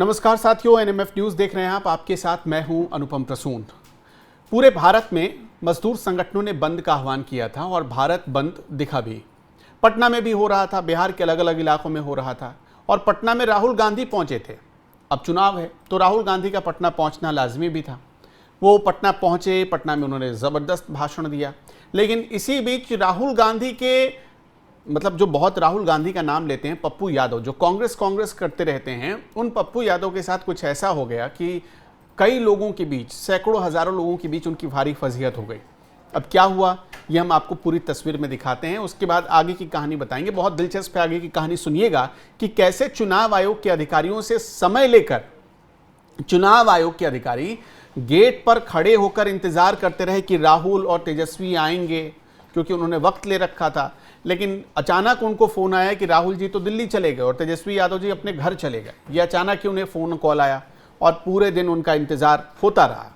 नमस्कार साथियों, NMF news देख रहे हैं आप। आपके साथ मैं हूं अनुपम प्रसून। पूरे भारत में मजदूर संगठनों ने बंद का आह्वान किया था और भारत बंद दिखा भी। पटना में भी हो रहा था, बिहार के अलग अलग इलाकों में हो रहा था और पटना में राहुल गांधी पहुंचे थे। अब चुनाव है तो राहुल गांधी का पटना पहुंचना लाजमी भी था। वो पटना पहुंचे, पटना में उन्होंने ज़बरदस्त भाषण दिया। लेकिन इसी बीच राहुल गांधी के जो बहुत राहुल गांधी का नाम लेते हैं, पप्पू यादव, जो कांग्रेस करते रहते हैं, उन पप्पू यादव के साथ कुछ ऐसा हो गया कि कई लोगों के बीच, सैकड़ों हजारों लोगों के बीच उनकी भारी फजीहत हो गई। अब क्या हुआ ये हम आपको पूरी तस्वीर में दिखाते हैं, उसके बाद आगे की कहानी बताएंगे। बहुत दिलचस्प है, आगे की कहानी सुनिएगा कि कैसे चुनाव आयोग के अधिकारियों से समय लेकर चुनाव आयोग के अधिकारी गेट पर खड़े होकर इंतजार करते रहे कि राहुल और तेजस्वी आएंगे, क्योंकि उन्होंने वक्त ले रखा था। लेकिन अचानक उनको फोन आया कि राहुल जी तो दिल्ली चले गए और तेजस्वी यादव जी अपने घर चले गए। ये अचानक ही उन्हें फोन कॉल आया और पूरे दिन उनका इंतजार होता रहा।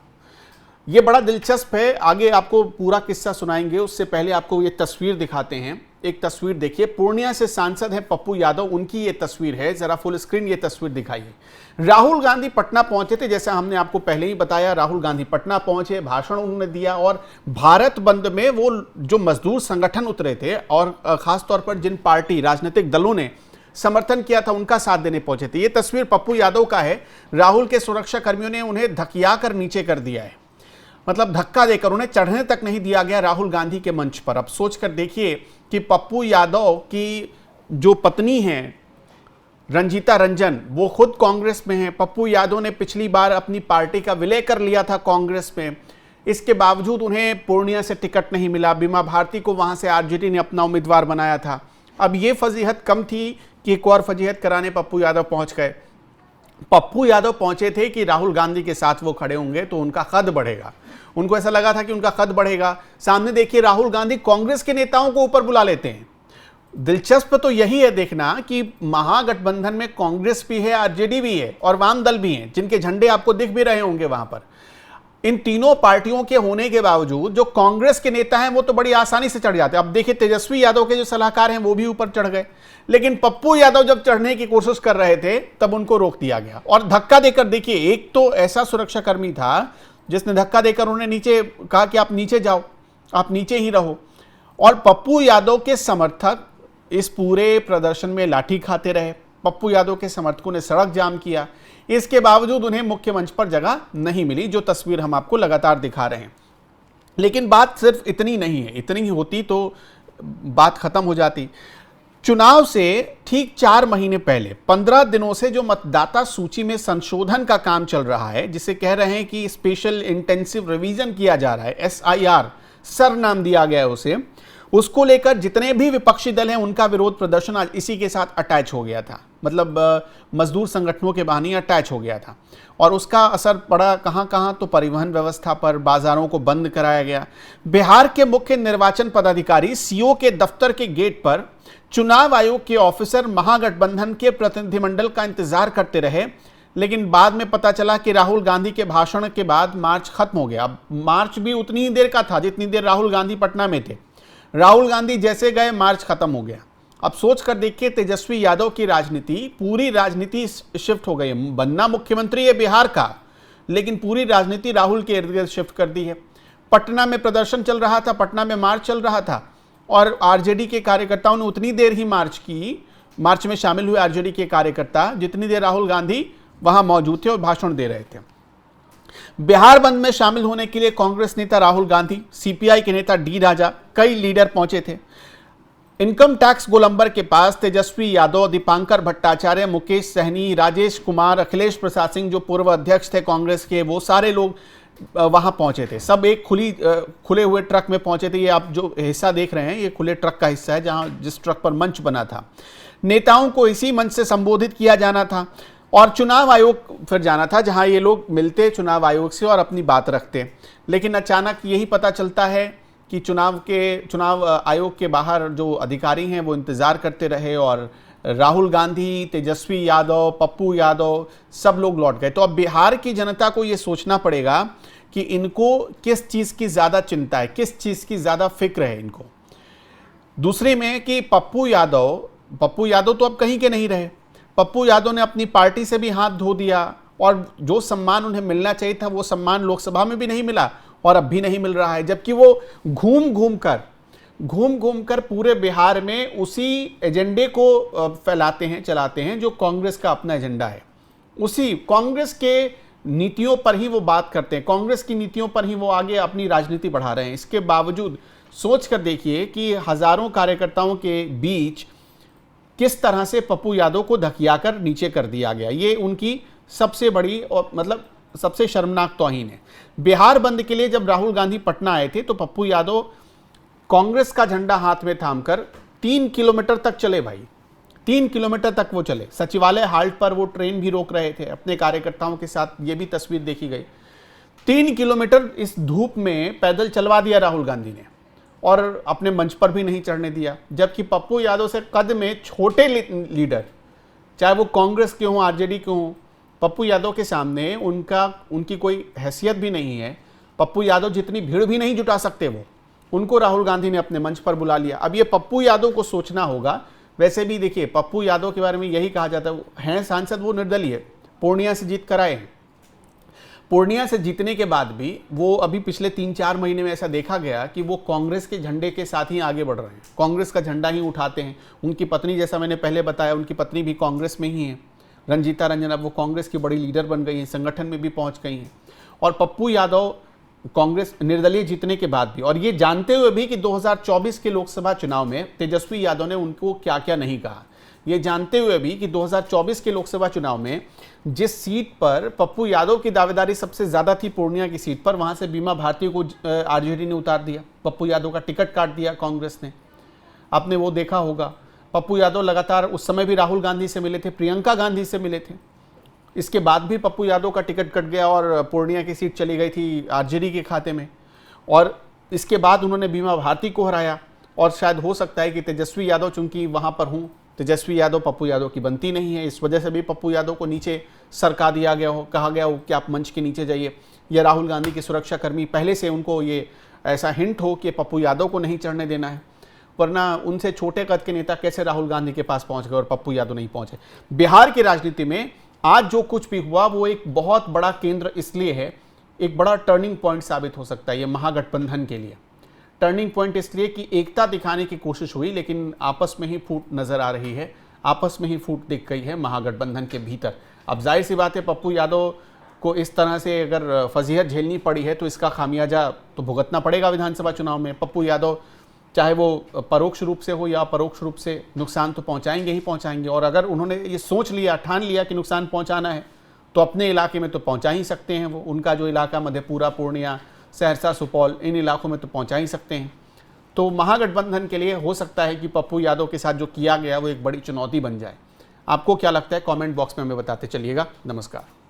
ये बड़ा दिलचस्प है, आगे आपको पूरा किस्सा सुनाएंगे। उससे पहले आपको ये तस्वीर दिखाते हैं। एक तस्वीर देखिए, पूर्णिया से सांसद है पप्पू यादव, उनकी ये तस्वीर है। जरा फुल स्क्रीन ये तस्वीर दिखाइए। राहुल गांधी पटना पहुंचे थे, जैसा हमने आपको पहले ही बताया। राहुल गांधी पटना पहुंचे, भाषण उन्होंने दिया और भारत बंद में वो जो मजदूर संगठन उतरे थे और खासतौर पर जिन पार्टी राजनीतिक दलों ने समर्थन किया था उनका साथ देने पहुंचे थे। ये तस्वीर पप्पू यादव का है। राहुल के सुरक्षा कर्मियों ने उन्हें धकिया कर नीचे कर दिया है, धक्का देकर उन्हें चढ़ने तक नहीं दिया गया राहुल गांधी के मंच पर। अब सोच कर देखिए कि पप्पू यादव की जो पत्नी है रंजीता रंजन, वो खुद कांग्रेस में है। पप्पू यादव ने पिछली बार अपनी पार्टी का विलय कर लिया था कांग्रेस में। इसके बावजूद उन्हें पूर्णिया से टिकट नहीं मिला। बीमा भारती को वहां से आरजेडी ने अपना उम्मीदवार बनाया था। अब ये फजीहत कम थी कि एक और फजीहत कराने पप्पू यादव पहुंच गए। पप्पू यादव पहुंचे थे कि राहुल गांधी के साथ वो खड़े होंगे तो उनका कद बढ़ेगा। उनको ऐसा लगा था कि उनका कद बढ़ेगा। सामने देखिए, राहुल गांधी कांग्रेस के नेताओं को ऊपर बुला लेते हैं। दिलचस्प तो यही है देखना कि महागठबंधन में कांग्रेस भी है, आरजेडी भी है और वाम दल भी हैं, जिनके झंडे आपको दिख भी रहे होंगे वहां पर। इन तीनों पार्टियों के होने के बावजूद जो कांग्रेस के नेता हैं वो तो बड़ी आसानी से चढ़ जाते हैं। अब देखिए, तेजस्वी यादव के जो सलाहकार हैं वो भी ऊपर चढ़ गए, लेकिन पप्पू यादव जब चढ़ने की कोशिश कर रहे थे तब उनको रोक दिया गया और धक्का देकर देखिए, एक तो ऐसा सुरक्षाकर्मी था जिसने धक्का देकर उन्हें नीचे कहा कि आप नीचे जाओ, आप नीचे ही रहो। और पप्पू यादव के समर्थक इस पूरे प्रदर्शन में लाठी खाते रहे। पप्पू यादव के समर्थकों ने सड़क जाम किया। इसके बावजूद उन्हें मुख्य मंच पर जगह नहीं मिली, जो तस्वीर हम आपको लगातार दिखा रहे हैं। लेकिन बात सिर्फ इतनी नहीं है, इतनी ही होती तो बात खत्म हो जाती। चुनाव से ठीक 4 महीने पहले 15 दिनों से जो मतदाता सूची में संशोधन का काम चल रहा है, जिसे कह रहे हैं कि स्पेशल इंटेंसिव रिवीजन किया जा रहा है, SIR सर नाम दिया गया है उसे, उसको लेकर जितने भी विपक्षी दल हैं उनका विरोध प्रदर्शन आज इसी के साथ अटैच हो गया था। मजदूर संगठनों के बहाने अटैच हो गया था और उसका असर पड़ा कहां कहां, तो परिवहन व्यवस्था पर, बाजारों को बंद कराया गया। बिहार के मुख्य निर्वाचन पदाधिकारी सीओ के दफ्तर के गेट पर चुनाव आयोग के ऑफिसर महागठबंधन के प्रतिनिधिमंडल का इंतजार करते रहे, लेकिन बाद में पता चला कि राहुल गांधी के भाषण के बाद मार्च खत्म हो गया। अब मार्च भी उतनी ही देर का था जितनी देर राहुल गांधी पटना में थे। राहुल गांधी जैसे गए मार्च खत्म हो गया। अब सोच कर देखिए, तेजस्वी यादव की राजनीति, पूरी राजनीति शिफ्ट हो गई। बनना मुख्यमंत्री है बिहार का, लेकिन पूरी राजनीति राहुल के इर्द गिर्द शिफ्ट कर दी है। पटना में प्रदर्शन चल रहा था, पटना में मार्च चल रहा था और आरजेडी के कार्यकर्ताओं ने उतनी देर ही मार्च की। मार्च में शामिल हुए आरजेडी के कार्यकर्ता जितनी देर राहुल गांधी वहां मौजूद थे और भाषण दे रहे थे। बिहार बंद में शामिल होने के लिए कांग्रेस नेता राहुल गांधी, सीपीआई के नेता डी राजा, कई लीडर पहुंचे थे। इनकम टैक्स गोलंबर के पास तेजस्वी यादव, दीपांकर भट्टाचार्य, मुकेश सहनी, राजेश कुमार, अखिलेश प्रसाद सिंह जो पूर्व अध्यक्ष थे कांग्रेस के, वो सारे लोग वहां पहुंचे थे। सब एक खुले हुए ट्रक में पहुंचे थे। ये आप जो हिस्सा देख रहे हैं ये खुले ट्रक का हिस्सा है, जिस ट्रक पर मंच बना था। नेताओं को इसी मंच से संबोधित किया जाना था और चुनाव आयोग फिर जाना था, जहां ये लोग मिलते चुनाव आयोग से और अपनी बात रखते। लेकिन अचानक यही पता चलता है कि चुनाव आयोग के बाहर जो अधिकारी हैं वो इंतजार करते रहे और राहुल गांधी, तेजस्वी यादव, पप्पू यादव सब लोग लौट गए। तो अब बिहार की जनता को ये सोचना पड़ेगा कि इनको किस चीज़ की ज़्यादा चिंता है, किस चीज़ की ज़्यादा फिक्र है इनको। दूसरी में कि पप्पू यादव तो अब कहीं के नहीं रहे। पप्पू यादव ने अपनी पार्टी से भी हाथ धो दिया और जो सम्मान उन्हें मिलना चाहिए था वो सम्मान लोकसभा में भी नहीं मिला और अब भी नहीं मिल रहा है, जबकि वो घूम घूम कर पूरे बिहार में उसी एजेंडे को फैलाते हैं, चलाते हैं जो कांग्रेस का अपना एजेंडा है। उसी कांग्रेस के नीतियों पर ही वो बात करते हैं, कांग्रेस की नीतियों पर ही वो आगे अपनी राजनीति बढ़ा रहे हैं। इसके बावजूद सोच कर देखिए कि हजारों कार्यकर्ताओं के बीच किस तरह से पप्पू यादव को धकियाकर नीचे कर दिया गया। ये उनकी सबसे बड़ी और मतलब सबसे शर्मनाक तौहीन है। बिहार बंद के लिए जब राहुल गांधी पटना आए थे तो पप्पू यादव कांग्रेस का झंडा हाथ में थामकर 3 किलोमीटर तक चले भाई, 3 किलोमीटर तक वो चले। सचिवालय हाल्ट पर वो ट्रेन भी रोक रहे थे अपने कार्यकर्ताओं के साथ, ये भी तस्वीर देखी गई। 3 किलोमीटर इस धूप में पैदल चलवा दिया राहुल गांधी ने और अपने मंच पर भी नहीं चढ़ने दिया, जबकि पप्पू यादव से कद में छोटे लीडर, चाहे वो कांग्रेस के हों, आरजेडी के हों, पप्पू यादव के सामने उनकी कोई हैसियत भी नहीं है। पप्पू यादव जितनी भीड़ भी नहीं जुटा सकते वो, उनको राहुल गांधी ने अपने मंच पर बुला लिया। अब ये पप्पू यादव को सोचना होगा। वैसे भी देखिए पप्पू यादव के बारे में यही कहा जाता है सांसद वो निर्दलीय, पूर्णिया से जीत कर आए हैं। पूर्णिया से जीतने के बाद भी वो अभी पिछले 3-4 महीने में ऐसा देखा गया कि वो कांग्रेस के झंडे के साथ ही आगे बढ़ रहे हैं, कांग्रेस का झंडा ही उठाते हैं। उनकी पत्नी, जैसा मैंने पहले बताया, उनकी पत्नी भी कांग्रेस में ही है, रंजीता रंजन। अब वो कांग्रेस की बड़ी लीडर बन गई हैं, संगठन में भी पहुंच गई हैं। और पप्पू यादव कांग्रेस निर्दलीय जीतने के बाद भी, और ये जानते हुए भी कि 2024 के लोकसभा चुनाव में तेजस्वी यादव ने उनको क्या क्या नहीं कहा, ये जानते हुए भी कि 2024 के लोकसभा चुनाव में जिस सीट पर पप्पू यादव की दावेदारी सबसे ज्यादा थी, पूर्णिया की सीट पर, वहां से बीमा भारती को आरजेडी ने उतार दिया, पप्पू यादव का टिकट काट दिया कांग्रेस ने। आपने वो देखा होगा। पप्पू यादव लगातार उस समय भी राहुल गांधी से मिले थे, प्रियंका गांधी से मिले थे। इसके बाद भी पप्पू यादव का टिकट कट गया और पूर्णिया की सीट चली गई थी आरजेडी के खाते में। और इसके बाद उन्होंने बीमा भारती को हराया और शायद हो सकता है कि तेजस्वी यादव चूंकि वहां पर हूं, तेजस्वी यादव पप्पू यादव की बनती नहीं है, इस वजह से भी पप्पू यादव को नीचे सरका दिया गया हो, कहा गया हो कि आप मंच के नीचे जाइए। या राहुल गांधी के सुरक्षाकर्मी पहले से उनको ये ऐसा हिंट हो कि पप्पू यादव को नहीं चढ़ने देना है, वरना उनसे छोटे कद के नेता कैसे राहुल गांधी के पास पहुंच गए और पप्पू यादव नहीं पहुंचे। बिहार की राजनीति में आज जो कुछ भी हुआ वो एक बहुत बड़ा केंद्र इसलिए है, एक बड़ा टर्निंग पॉइंट साबित हो सकता है ये महागठबंधन के लिए। टर्निंग पॉइंट इसलिए कि एकता दिखाने की कोशिश हुई, लेकिन आपस में ही फूट नजर आ रही है, आपस में ही फूट दिख गई है महागठबंधन के भीतर। अब जाहिर सी बात है पप्पू यादव को इस तरह से अगर फजीहत झेलनी पड़ी है तो इसका खामियाजा तो भुगतना पड़ेगा विधानसभा चुनाव में। पप्पू यादव चाहे वो परोक्ष रूप से हो या परोक्ष रूप से नुकसान तो पहुंचाएंगे ही पहुंचाएंगे। और अगर उन्होंने ये सोच लिया, ठान लिया कि नुकसान पहुंचाना है, तो अपने इलाके में तो पहुंचा ही सकते हैं। वो उनका जो इलाका मधेपुरा, पूर्णिया, सहरसा, सुपौल, इन इलाकों में तो पहुंचा ही सकते हैं। तो महागठबंधन के लिए हो सकता है कि पप्पू यादव के साथ जो किया गया वो एक बड़ी चुनौती बन जाए। आपको क्या लगता है? कमेंट बॉक्स में हमें बताते चलिएगा। नमस्कार।